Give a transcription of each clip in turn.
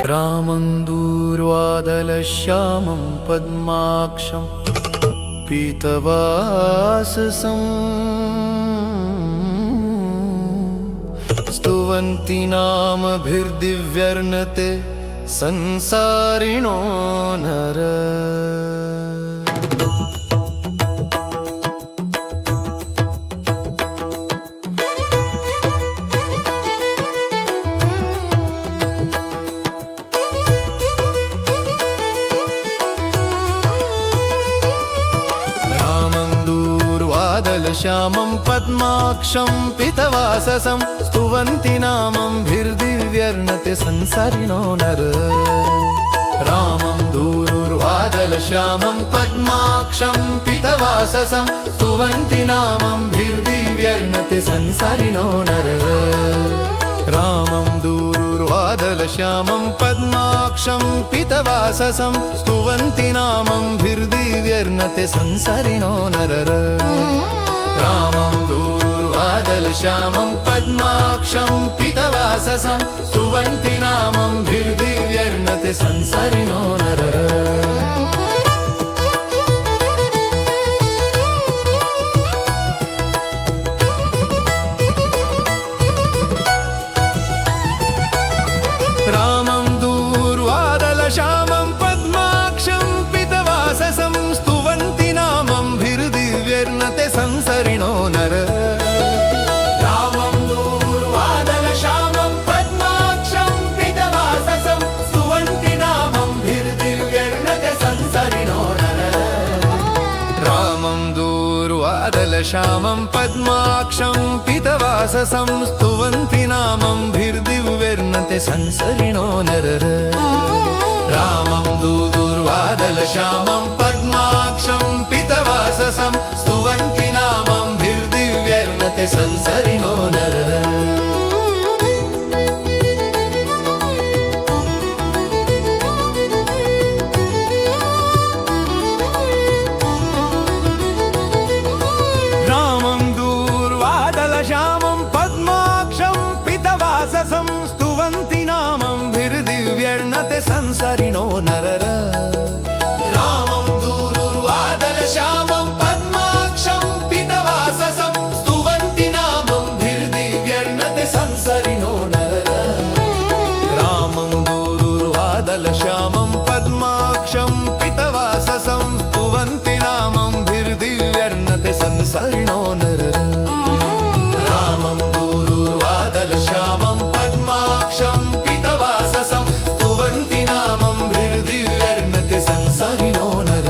रामं दूर्वादलश्यामं पद्माक्षं पीतवाससं स्तुवन्ति नामभिर्दिव्यर्नते संसारिणो नर। श्यामं पद्माक्षं पीतवाससं स्तुवन्ति नामभिर्दिव्यर्नते संसारिणो नर। रामं दूर्वादलश्यामं पद्माक्षं पीतवाससं स्तुवन्ति नामभिर्दिव्यर्नते संसारिणो नर। रामं दूर्वादलश्यामं पद्माक्षं पीतवाससं स्तुवन्ति नामभिर्दिव्यर्नते संसारिणो नर। रामं दूर्वादलश्यामं पद्माक्षं पीतवाससं स्तुवन्ति नामभिर्दिव्यर्नते संसारिणो नर। रामं दूर्वादलश्यामं पद्माक्षं पीतवाससं स्तुवन्ति नामभिर्दिव्यर्नते संसारिणो नर। रामं दूर्वादलश्यामं पद्माक्षं पीतवाससं स्तुवन्ति नामभिर्दिव्यर्नते संसारिणो नर। रामं दूर्वादलश्यामं पद्माक्षं पीतवाससं स्तुवन्ति नामभिर्दिव्यर्नते संसारिणो नर। रामं दूर्वादलश्यामं पद्माक्षं पीतवाससं स्तुवन्ति नामभिर्दिव्यर्नते संसारिणो नर। रामं दूर्वादलश्यामं पद्माक्षं पीतवाससं स्तुवन्ति नामभिर्दिव्यर्नते संसारिणो नर। रामं दूर्वादलश्यामं पद्माक्षं पीतवाससं स्तुवन्ति नामभिर्दिव्यर्नते संसारिणो नर। रामं दूर्वादलश्यामं पद्माक्षं पीतवाससं स्तुवन्ति नामभिर्दिव्यर्नते संसारिणो नर। रामं दूर्वादलश्यामं पद्माक्षं पीतवाससं स्तुवन्ति नामभिर्दिव्यर्नते संसारिणो नर।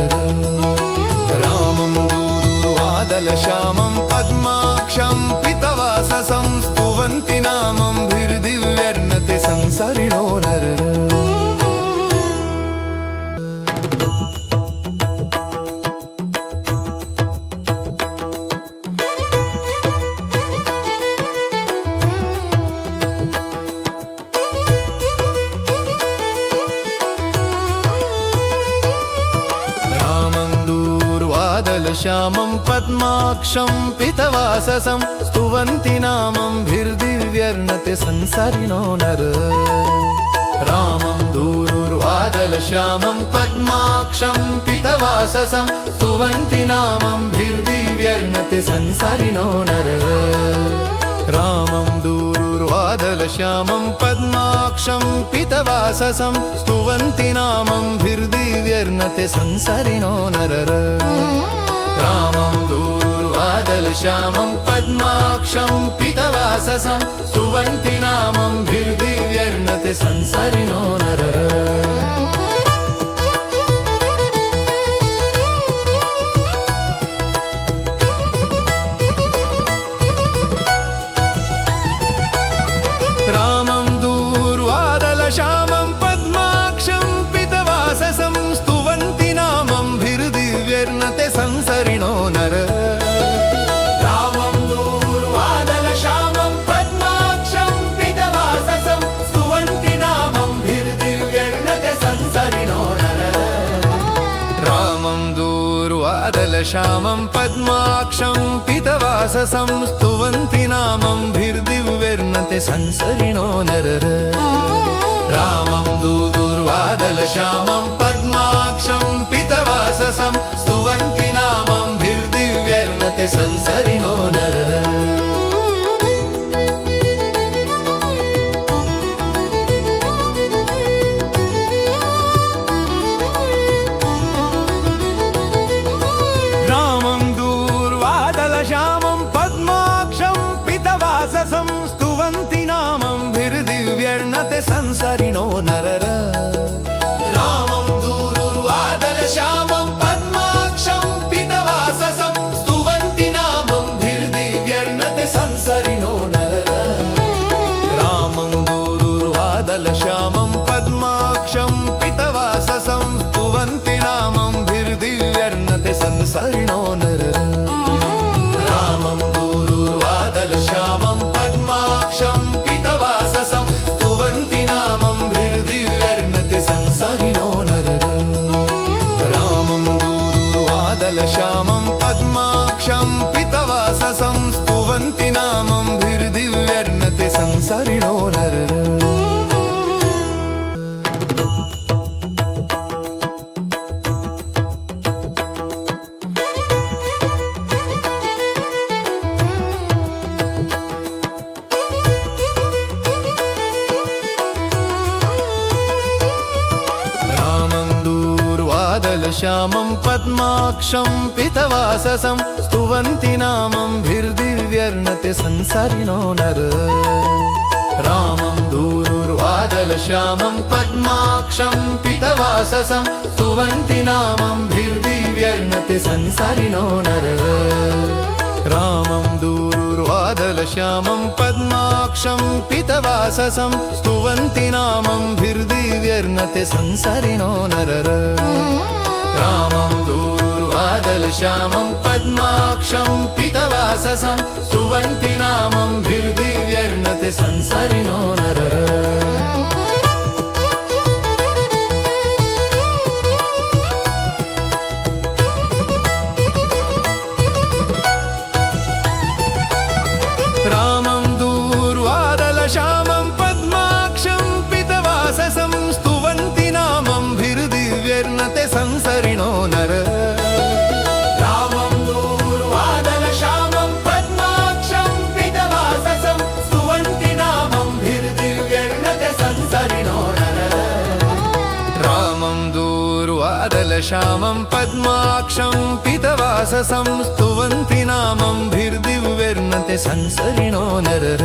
रामं दूर्वादलश्यामं पद्माक्षं पीतवाससं स्तुवन्ति नामभिर्दिव्यर्नते संसारिणो नर। श्यामं पद्माक्षं पीतवाससं स्तुवन्ति नामभिर्दिव्यर्नते संसारिणो नर। रामं दूर्वादलश्यामं पद्माक्षं पीतवाससं स्तुवन्ति नामभिर्दिव्यर्नते संसारिणो नर। रामं दूर्वादलश्यामं पद्माक्षं पीतवाससं स्तुवन्ति नामभिर्दिव्यर्नते संसारिणो नर। रामं दूर्वादलश्यामं पद्माक्षं पीतवाससं स्तुवन्ति नामभिर्दिव्यर्नते संसारिणो नर। रामं दूर्वादलश्यामं पद्माक्षं पीतवाससं स्तुवन्ति नामभिर्दिव्यर्नते संसारिणो नर। रामं दूर्वादलश्यामं पद्माक्षं पीतवाससं स्तुवन्ति नामभिर्दिव्यर्नते संसारिणो नर। रामं दूर्वादलश्यामं पद्माक्षं पीतवाससं स्तुवन्ति नामभिर्दिव्यर्नते संसारिणो नर। रामं दूर्वादलश्यामं पद्माक्षं पीतवाससं स्तुवन्ति नामभिर्दिव्यैर्नते संसरिणो नरः श्यामं पद्माक्षं पीतवाससं स्तुवन्ति नामभिर्दिव्यैर्नते संसरिणो नरः रामं दूर्वादलश्यामं पद्माक्षं पीतवाससं स्तुवन्ति नामभिर्दिव्यैर्नते संसरिणो नरः रामं दूर्वादलश्यामं पद्माक्षं पीतवाससं स्तुवन्ति नामभिर्दिव्यैर्नते संसरिणो नरः रामं दूर्वादलश्यामं पद्माक्षं पीतवाससं स्तुवन्ति नामभिर्दिव्यैर्नते संसरिणो नरः रामं दूर्वादलश्यामं पद्माक्षं पीतवाससं स्तुवन्ति नामभिर्दिव्यैर्नते संसरिणो नरः श्यामं पद्माक्षं पीतवाससं स्तुवन्ति नामभिर्दिव्यैर्नते संसरिणो नरः रामं दूर्वादलश्यामं पद्माक्षं पीतवाससं स्तुवन्ति नामभिर्दिव्यैर्नते संसरिणो नरः रामं दूर्वादलश्यामं पद्माक्षं पीतवाससं स्तुवन्ति नामभिर्दिव्यैर्नते संसरिणो नरः रामं दूर्वादलश्यामं पद्माक्षं पीतवाससं स्तुवन्ति नामभिर्दिव्यैर्नते संसरिणो नरः रामं दूर्वादलश्यामं पद्माक्षं पीतवाससं स्तुवन्ति नामभिर्दिव्यैर्नते संसरिणो नरः रामं दूर्वादलश्यामं पद्माक्षं पीतवाससं स्तुवन्ति नामभिर्दिव्यैर्नते संसरिणो नरः रामं दूर्वादलश्यामं पद्माक्षं पीतवाससं स्तुवन्ति नामभिर्दिव्यैर्नते संसरिणो नरः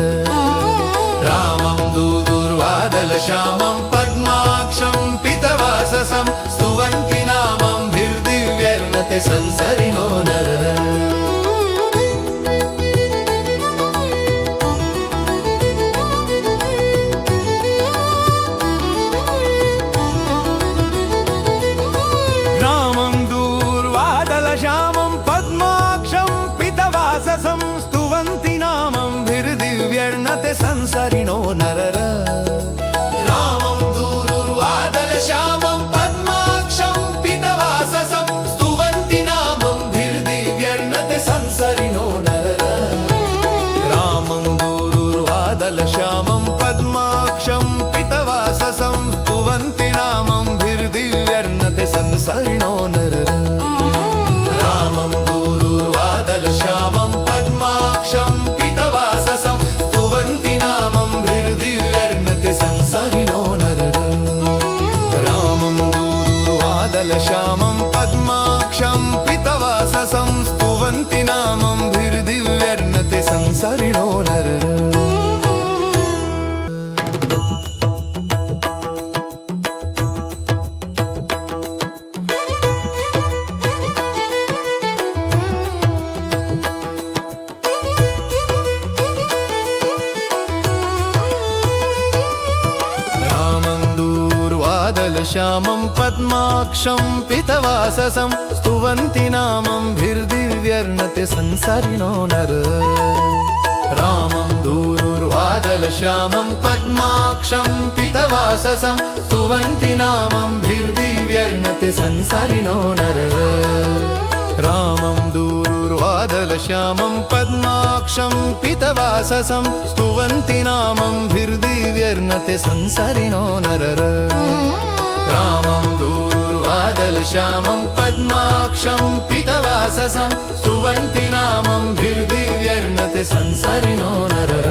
रामं दूर्वादलश्यामं पद्माक्षं पीतवाससं स्तुवन्ति नामभिर्दिव्यैर्नते संसरिणो नरः रामं दूर्वादलश्यामं पद्माक्षं पीतवाससं स्तुवन्ति नामभिर्दिव्यैर्नते संसरिणो नरः रामं दूर्वादलश्यामं पद्माक्षं पीतवाससं स्तुवन्ति नामभिर्दिव्यैर्नते संसरिणो नरः रामं दूर्वादलश्यामं पद्माक्षं पीतवाससं स्तुवन्ति नामभिर्दिव्यैर्नते संसरिणो नरः रामं दूर्वादलश्यामं पद्माक्षं पीतवाससं स्तुवन्ति नामभिर्दिव्यैर्नते संसरिणो नरः रामं दूर्वादलश्यामं पद्माक्षं पीतवाससं स्तुवन्ति नामभिर्दिव्यैर्नते संसरिणो नरः श्यामं पद्माक्षं पीतवाससं स्तुवन्ति नामभिर्दिव्यैर्नते संसरिणो नरः रामं दूर्वादलश्यामं पद्माक्षं पीतवाससं स्तुवन्ति नामभिर्दिव्यैर्नते संसरिणो नरः रामं दूर्वादलश्यामं दूरुवादलश्यामं पद्माक्षं पीतवाससं स्तुवन्ति नामं भिर्दिव्यर्नते संसरिणो नरर रामं दूरुवादलश्यामं पद्माक्षं पीतवाससं स्तुवन्ति नामं भिर्दिव्यर्नते संसरिणो नरर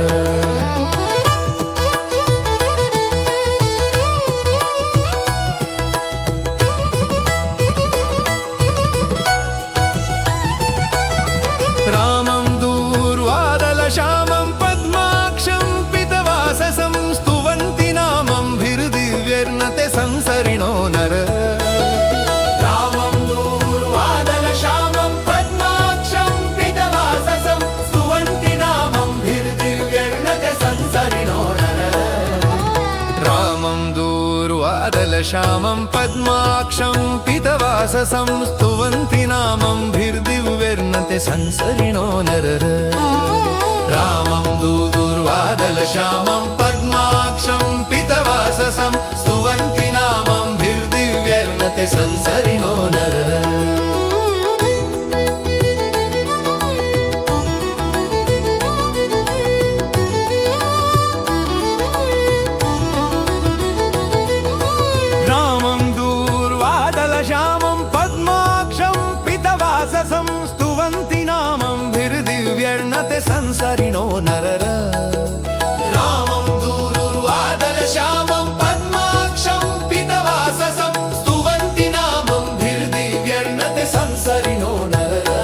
रामं दूरुवादलश्यामं पद्माक्षं पीतवाससं स्तुवन्ति नामं भिर्दिव्यर्नते संसरिणो नर रामं दूरुवादलश्यामं पद्माक्षं पीतवाससं स्तुवन्ति नामं भिर्दिव्यर्नते संसरिणो नर रामं दूरुवादलश्यामं पद्माक्षं पीतवाससं स्तुवन्ति नामं भिर्दिव्यर्नते संसरिणो नरर रामं दूरुवादलश्यामं पद्माक्षं पीतवाससं स्तुवन्ति नामं भिर्दिव्यर्नते संसरिणो नरर रामं दूरुवादलश्यामं पद्माक्षं पीतवाससं स्तुवन्ति नामं भिर्दिव्यर्नते संसरिणो नरर रामं दूरुवादलश्यामं पद्माक्षं पीतवाससं स्तुवन्ति नामं भिर्दिव्यर्नते संसरिणो नरर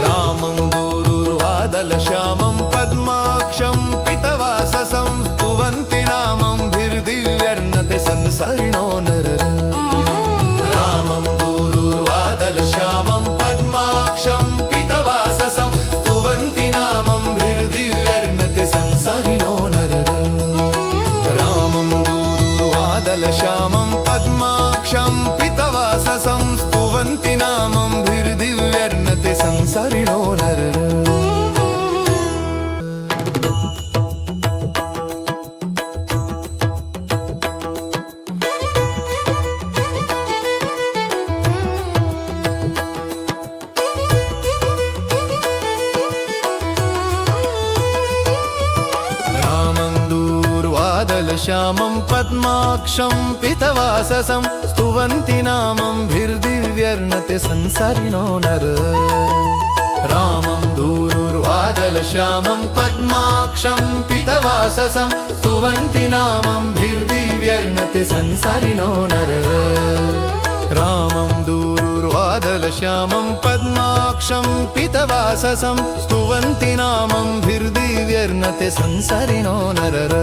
रामं दूरुवादलश्यामं पद्माक्षं पीतवाससं स्तुवन्ति नामं भिर्दिव्यर्नते संसरिणो नरर रामं दूरुवादलश्यामं पद्माक्षं पीतवाससं स्तुवन्ति नामं भिर्दिव्यर्नते संसरिणो नरर रामं दूरुवादलश्यामं पद्माक्षं पीतवाससं स्तुवन्ति नामं भिर्दिव्यर्नते संसरिणो नरर दूरुवादलश्यामं पद्माक्षं पीतवाससं स्तुवन्ति नामं भिर्दिव्यर्नते संसरिणो नर रामं दूरुवादलश्यामं पद्माक्षं पीतवाससं स्तुवन्ति नामं भिर्दिव्यर्नते संसरिणो नर रामं दूरुवादलश्यामं पद्माक्षं पीतवाससं स्तुवन्ति नामं भिर्दिव्यर्नते संसरिणो नरर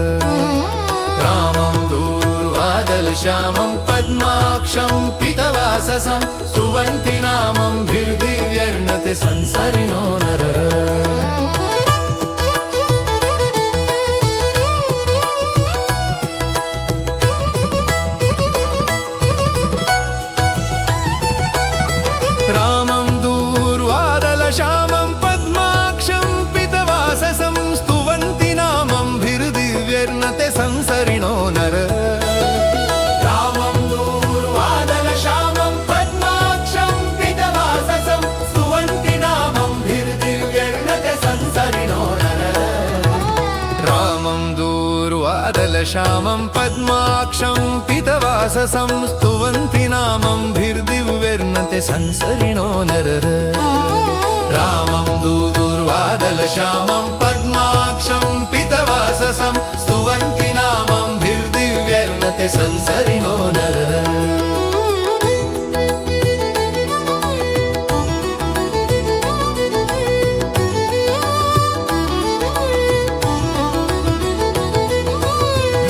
रामं दूरुवादलश्यामं पद्माक्षं पीतवाससं स्तुवन्ति नामं भिर्दिव्यर्नते संसरिणो नरर रामं दूरुवादलश्यामं पद्माक्षं पीतवाससं स्तुवन्ति नामं भिर्दिव्यर्नते संसरिणो नर रामं दूरुवादलश्यामं पद्माक्षं पीतवाससं स्तुवन्ति नामं भिर्दिव्यर्नते संसरिणो नर रामं दूरुवादलश्यामं पद्माक्षं पीतवाससं स्तुवन्ति नामं भिर्दिव्यर्नते संसरिणो नरर रामं दूरुवादलश्यामं पद्माक्षं पीतवाससं स्तुवन्ति नामं भिर्दिव्यर्नते संसरिणो नरर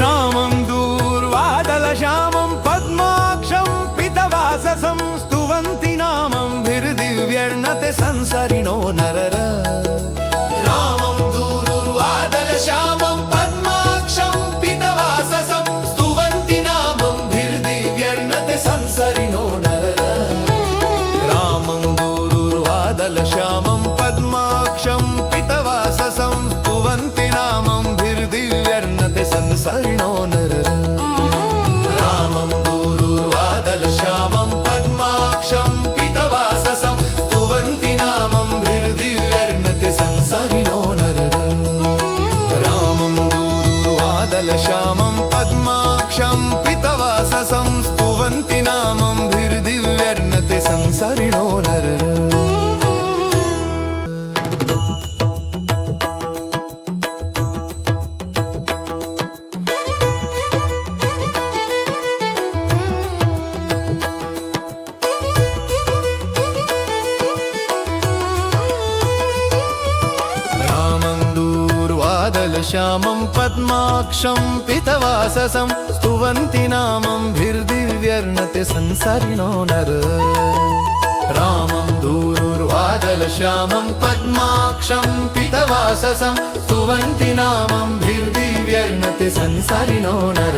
रामं दूरुवादलश्यामं पद्माक्षं पीतवाससं स्तुवन्ति नामं भिर्दिव्यर्नते संसरिणो नरर रामं दूरुवादलश्यामं पद्माक्षं पीतवाससं स्तुवन्ति नामं भिर्दिव्यर्नते संसरिणो नरर रामं दूरुवादलश्यामं पद्माक्षं पीतवाससं स्तुवन्ति नामं भिर्दिव्यर्नते संसरिणो नरर रामं दूरुवादलश्यामं पद्माक्षं पीतवाससं स्तुवन्ति नामं ಸಂಸರಿಣೋ ನರರ श्यामं पद्माक्षं पीतवाससं स्तुवन्ति नामभिर्दिव्यर्णते संसरिणो नर रामं दूरुर्वादलश्यामं पद्माक्षं पीतवाससं स्तुवन्ति नामभिर्दिव्यर्णते संसरिणो नर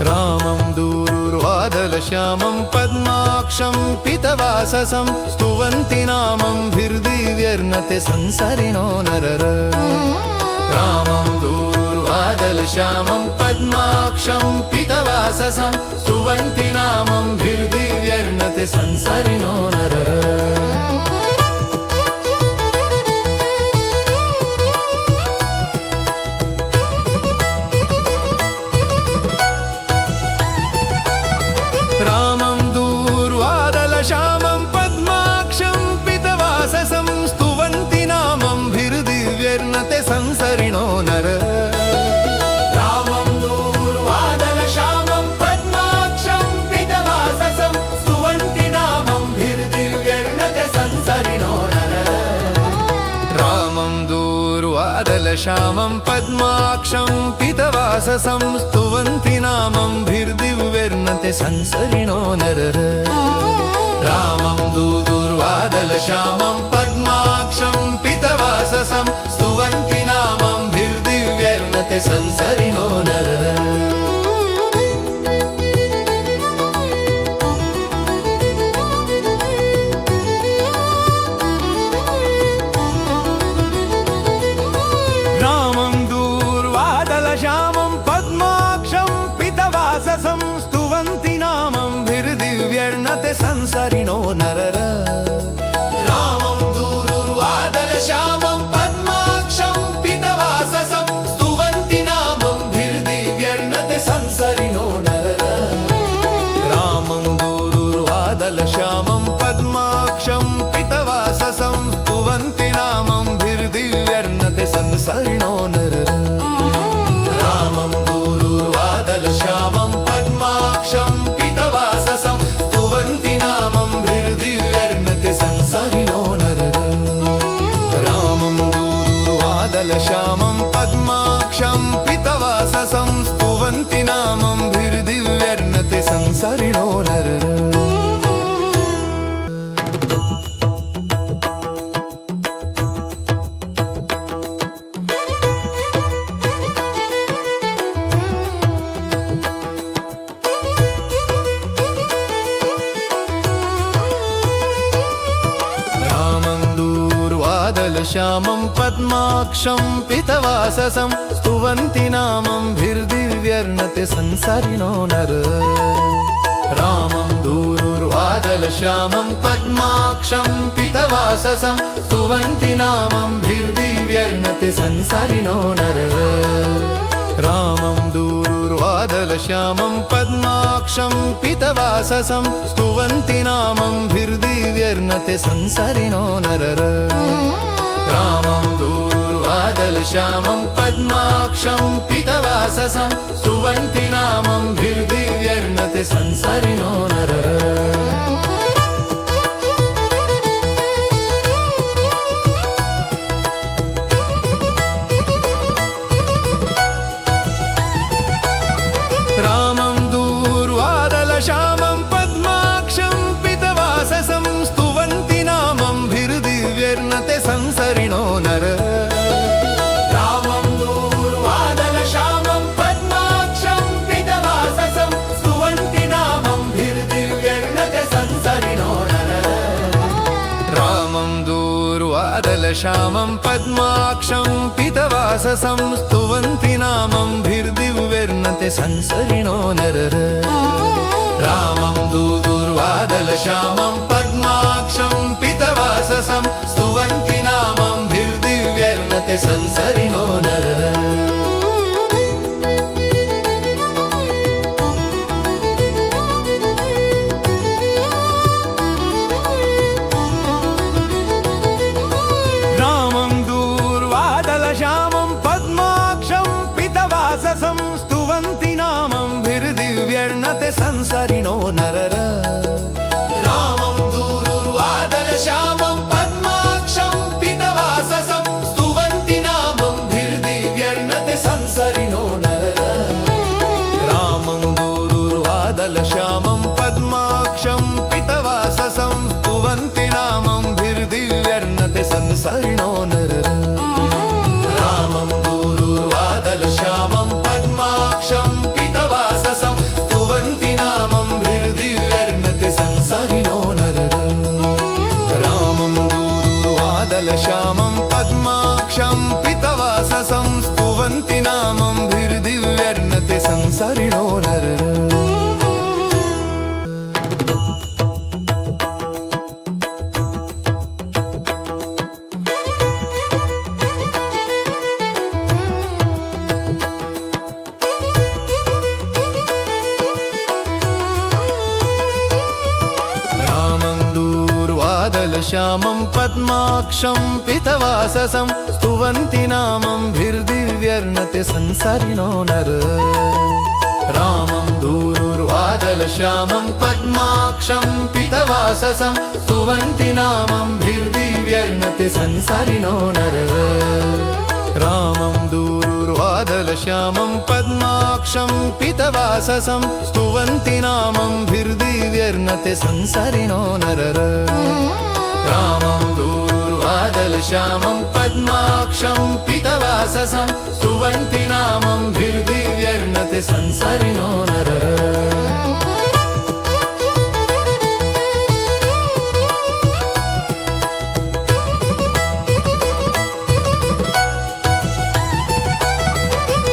रामं दूरुर्वादलश्यामं पद्माक्षं पीतवाससं स्तुवन्ति नामभिर्दिव्यर्णते संसरिणो नर रामं दूरुर्वादलश्यामं पद्माक्षं पीतवाससं स्तुवन्ति नामभिर्दिव्यर्णते संसरिणो नर रामं दूरुर्वादलश्यामं पद्माक्षं पीतवाससं स्तुवन्ति नामभिर्दिव्यर्णते संसरिणो नर रामं दूरुर्वादलश्यामं पद्माक्षं पीतवाससं स्तुवन्ति नामभिर्दिव्यर्णते संसरिणो नर रामं दूरुर्वादलश्यामं पद्माक्षं पीतवाससं स्तुवन्ति नामभिर्दिव्यर्णते संसरिणो नर रामं दूरुर्वादलश्यामं पद्माक्षं पीतवाससं स्तुवन्ति नामभिर्दिव्यर्णते संसरिणो नर रामं दूरुर्वादलश्यामं पद्माक्षं पीतवाससं स्तुवन्ति नामभिर्दिव्यर्णते संसरिणो नर रामं दूरुर्वादलश्यामं पद्माक्षं पीतवाससं स्तुवन्ति नामभिर्दिव्यर्णते संसरिणो नर रामं दूरुर्वादलश्यामं पद्माक्षं पीतवाससं स्तुवन्ति नामभिर्दिव्यर्णते संसरिणो नर रामं दूरुर्वादलश्यामं पद्माक्षं पीतवाससं स्तुवन्ति नामभिर्दिव्यर्णते संसरिणो नर रामं दूरुर्वादलश्यामं पद्माक्षं पीतवाससं स्तुवन्ति नामभिर्दिव्यर्णते संसरिणो नर श्यामं पद्माक्षं पीतवाससं स्तुवन्ति नामभिर्दिव्यर्णते संसरिणो नर रामं दूरुर्वादलश्यामं पद्माक्षं पीतवाससं स्तुवन्ति नामभिर्दिव्यर्णते संसरिणो नर रामं दूरुर्वादलश्यामं पद्माक्षं पीतवाससं स्तुवन्ति नामभिर्दिव्यर्णते संसरिणो नर रामं दूरुर्वादलश्यामं पद्माक्षं पीतवाससं स्तुवन्ति नामभिर्दिव्यर्णते संसरिणो नर रामं दूरुर्वादलश्यामं पद्माक्षं पीतवाससं स्तुवन्ति नामभिर्दिव्यर्णते संसरिणो नर रामं दूरुर्वादलश्यामं पद्माक्षं पीतवाससं स्तुवन्ति नामभिर्दिव्यर्णते संसरिणो नर रामं दूरुर्वादलश्यामं पद्माक्षं पीतवाससं स्तुवन्ति नामभिर्दिव्यर्णते संसरिणो नर रामं दूरुर्वादलश्यामं पद्माक्षं पीतवाससं स्तुवन्ति नामभिर्दिव्यर्णते संसरिणो नर संसरिणो नरर रामं दूरुर्वादलश्यामं पद्माक्षं पीतवाससं स्तुवन्ति नामं भिर्दिव्यर्णते संसरिणो नरर रामं दूरुर्वादलश्यामं पद्माक्षं पीतवाससं स्तुवन्ति नामं भिर्दिव्यर्णते संसरिणो नरर रामं दूरुर्वादलश्यामं पद्माक्षं पीतवाससं स्तुवन्ति नामं भिर्दिव्यर्णते संसरिणो नरर रामं दूरुर्वादलश्यामं पद्माक्षं पीतवाससं स्तुवन्ति नामं भिर्दिव्यर्णते संसरिणो नरर श्यामं पद्माक्षं पीतवाससं स्तुवन्ति नामं भिर्दिव्यर्णते संसरिणो नर रामं दूरुर्वादलश्यामं पद्माक्षं पीतवाससं स्तुवन्ति नामं भिर्दिव्यर्णते संसरिणो नर रामं दूरुर्वादलश्यामं पद्माक्षं पीतवाससं स्तुवन्ति नामं भिर्दिव्यर्णते संसरिणो नरर रामं दूरुर्वादलश्यामं पद्माक्षं पीतवाससं स्तुवन्ति नामं भिर्दिव्यर्णते संसरिणो नरर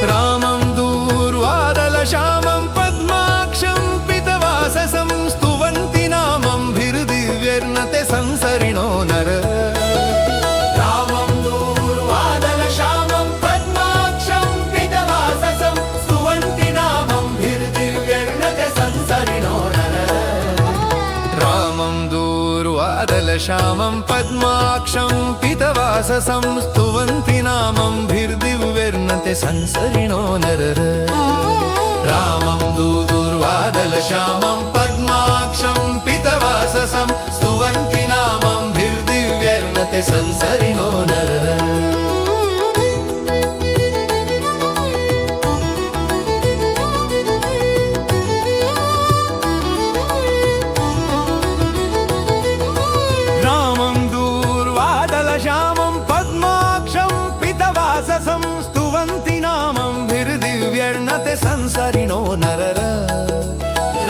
रामं दूरुर्वादलश्यामं पद्माक्षं पीतवाससं स्तुवन्ति नामं भिर्दिव्यर्णते संसरिणो नर रामं दूरुर्वादलश्यामं पद्माक्षं पीतवाससं स्तुवन्ति नामं भिर्दिव्यर्णते संसरिणो नर रामं दूरुर्वादलश्यामं पद्माक्षं पीतवाससं स्तुवन्ति नामं भिर्दिव्यर्णते संसरिणो नरर रामं दूरुर्वादलश्यामं पद्माक्षं पीतवाससं स्तुवन्ति नामं भिर्दिव्यर्णते संसरिणो नरर रामं दूरुर्वादलश्यामं पद्माक्षं पीतवाससं स्तुवन्ति नामं भिर्दिव्यर्णते संसरिणो नरर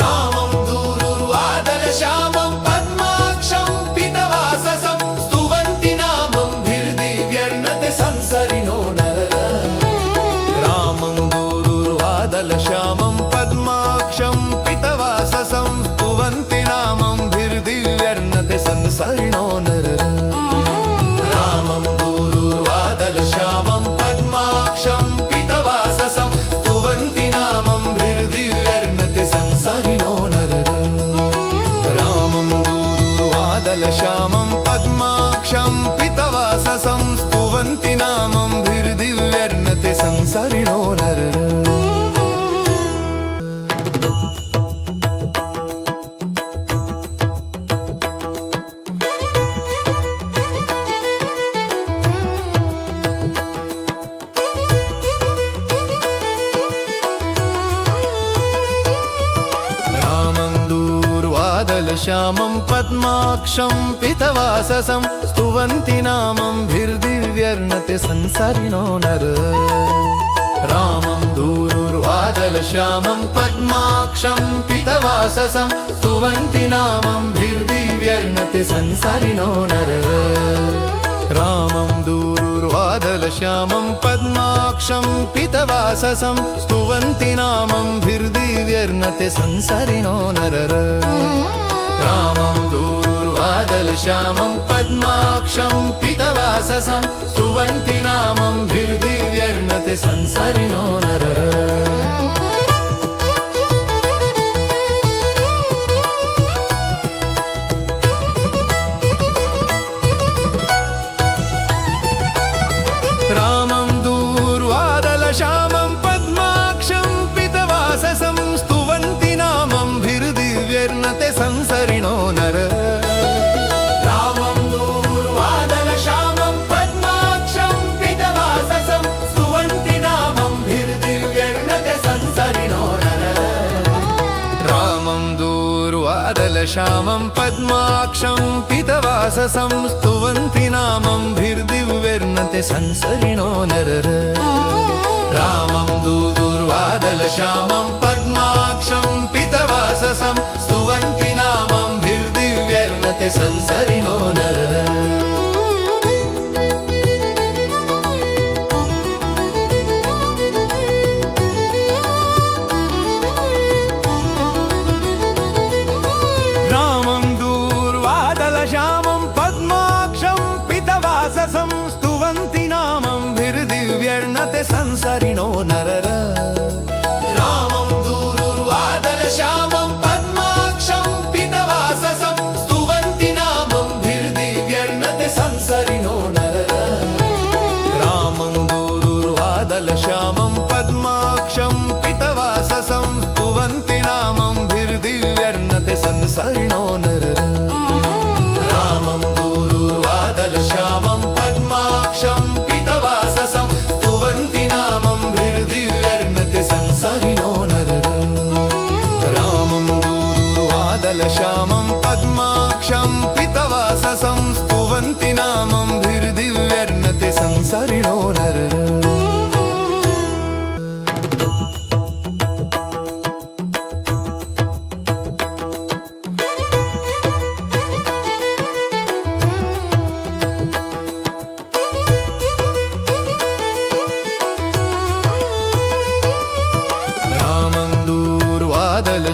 रामं दूरुर्वादलश्यामं पद्माक्षं पीतवाससं स्तुवन्ति नामं भिर्दिव्यर्णते संसरिणो नरर रामं दूरुर्वादलश्यामं पद्माक्षं पीतवाससं स्तुवन्ति नामं भिर्दिव्यर्णते संसरिणो नरर रामं दूरुर्वादलश्यामं पद्माक्षं पीतवाससं स्तुवन्ति नामं भिर्दिव्यर्णते संसरिणो नरर रामं दूरुर्वादलश्यामं पद्माक्षं पीतवाससं स्तुवन्ति नामं भिर्दिव्यर्णते संसरिणो नरर श्यामं पद्माक्षं पीतवाससं स्तुवन्ति नामं भिर्दिव्यर्णते संसरिणो नर रामं दूरुर्वादलश्यामं पद्माक्षं पीतवाससं स्तुवन्ति नामं भिर्दिव्यर्णते संसरिणो नर रामं दूरुर्वादलश्यामं पद्माक्षं पीतवाससं स्तुवन्ति नामं भिर्दिव्यर्णते संसरिणो नरर रामं दूरुर्वादलश्यामं पद्माक्षं पीतवाससं स्तुवन्ति नामं भिर्दिव्यर्णते संसरिणो नरर रामं दूरुर्वादलश्यामं पद्माक्षं पीतवाससं स्तुवन्ति नामं भिर्दिव्यर्णते वादलश्यामं पद्माक्षं पीतवाससं स्तुवन्ति नामम्भिर्दिव्यैर्नते संसरिणो नरः रामं दूर्वादलश्यामं पद्माक्षं पीतवाससं स्तुवन्ति नामम्भिर्दिव्यैर्नते संसरिणो नरः श्यामं पद्माक्षं पीतवाससं स्तुवन्ति नामम्भिर्दिव्यैर्नते संसरिणो नरः रामं दूर्वादलश्यामं पद्माक्षं पीतवाससं स्तुवन्ति नामम्भिर्दिव्यैर्नते संसरिणो नरः रामं दूर्वादलश्यामं पद्माक्षं पीतवाससं स्तुवन्ति नामम्भिर्दिव्यैर्नते संसरिणो नरः रामं दूर्वादलश्यामं पद्माक्षं पीतवाससं स्तुवन्ति नामम्भिर्दिव्यैर्नते संसरिणो नरः रामं दूर्वादलश्यामं पद्माक्षं पीतवाससं स्तुवन्ति नामम्भिर्दिव्यैर्नते संसरिणो नरः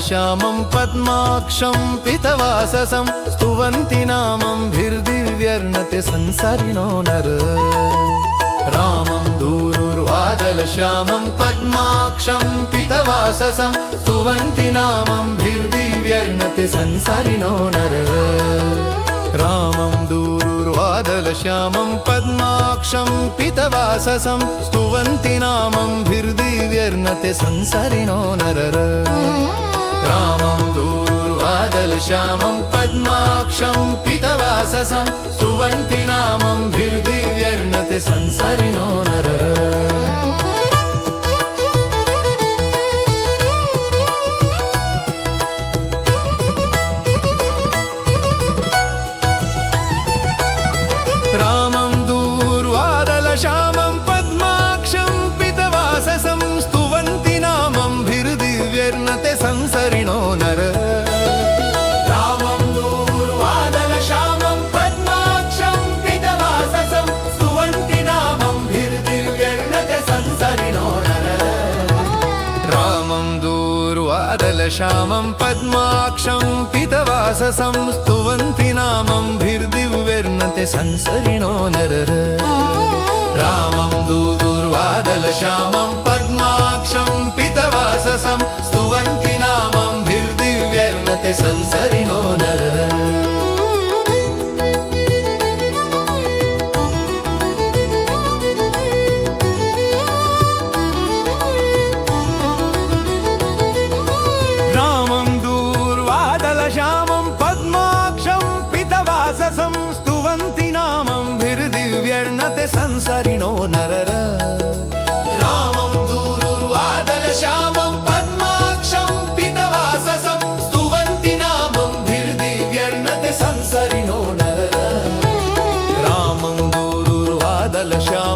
श्यामं पद्माक्षं पीतवाससं स्तुवन्ति नामम्भिर्दिव्यैर्नते संसरिणो नरः रामं दूर्वादलश्यामं पद्माक्षं पीतवाससं स्तुवन्ति नामम्भिर्दिव्यैर्नते संसरिणो नरः रामं दूर्वादलश्यामं पद्माक्षं पीतवाससं स्तुवन्ति नामम्भिर्दिव्यैर्नते संसरिणो नरः रामं दूर्वादलश्यामं पद्माक्षं पीतवाससं स्तुवन्ति नामम्भिर्दिव्यैर्नते संसरिणो नरः रामं दूर्वादलश्यामं पद्माक्षं पीतवाससं स्तुवन्ति नामम्भिर्दिव्यैर्नते संसरिणो नरः रामं दूर्वादलश्यामं पद्माक्षं पीतवाससं स्तुवन्ति नामम्भिर्दिव्यैर्नते संसरिणो नरः रामं दूर्वादलश्यामं पद्माक्षं पीतवाससं स्तुवन्ति नामम्भिर्दिव्यैर्नते संसरिणो नरः रामं दूर्वादलश्यामं पद्माक्षं पीतवाससं स्तुवन्ति नामम्भिर्दिव्यैर्नते संसरिणो नरः रामं दूर्वादलश्यामं पद्माक्षं पीतवाससं स्तुवन्ति नामम्भिर्दिव्यैर्नते संसरिणो नरः रामं दूर्वादलश्यामं पद्माक्षं पीतवाससं स्तुवन्ति नामम्भिर्दिव्यैर्नते संसरिणो नरः रामं दूर्वादलश्यामं